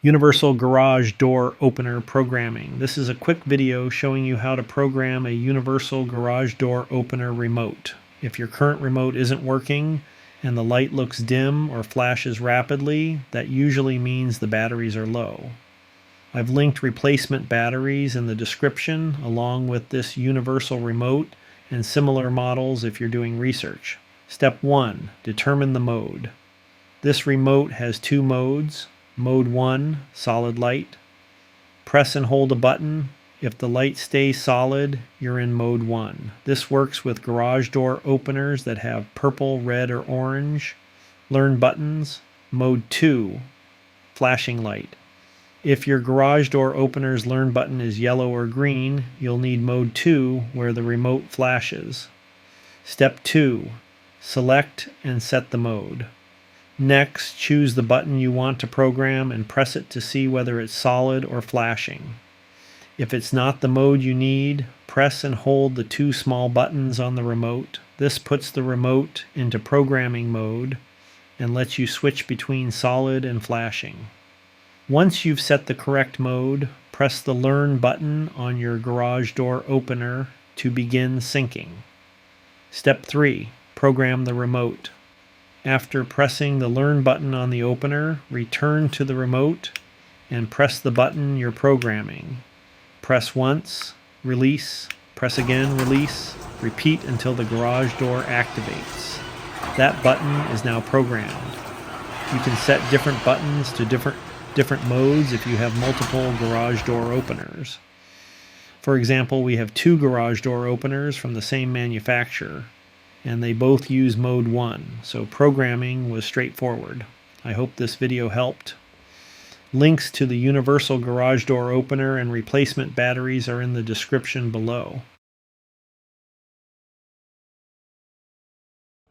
Universal garage door opener programming. This is a quick video showing you how to program a universal garage door opener remote. If your current remote isn't working and the light looks dim or flashes rapidly, that usually means the batteries are low. I've linked replacement batteries in the description along with this universal remote and similar models if you're doing research. Step 1. Determine the mode. This remote has two modes. Mode 1, solid light. Press and hold a button. If the light stays solid, you're in mode 1. This works with garage door openers that have purple, red, or orange. Learn buttons. Mode 2, flashing light. If your garage door opener's learn button is yellow or green, you'll need mode 2 where the remote flashes. Step 2, select and set the mode. Next, choose the button you want to program and press it to see whether it's solid or flashing. If it's not the mode you need, press and hold the two small buttons on the remote. This puts the remote into programming mode and lets you switch between solid and flashing. Once you've set the correct mode, press the Learn button on your garage door opener to begin syncing. Step 3. Program the remote. After pressing the Learn button on the opener, return to the remote and press the button you're programming. Press once, release, press again, release, repeat until the garage door activates. That button is now programmed. You can set different buttons to different modes if you have multiple garage door openers. For example, we have two garage door openers from the same manufacturer, and they both use mode 1, so programming was straightforward. I hope this video helped. Links to the universal garage door opener and replacement batteries are in the description below.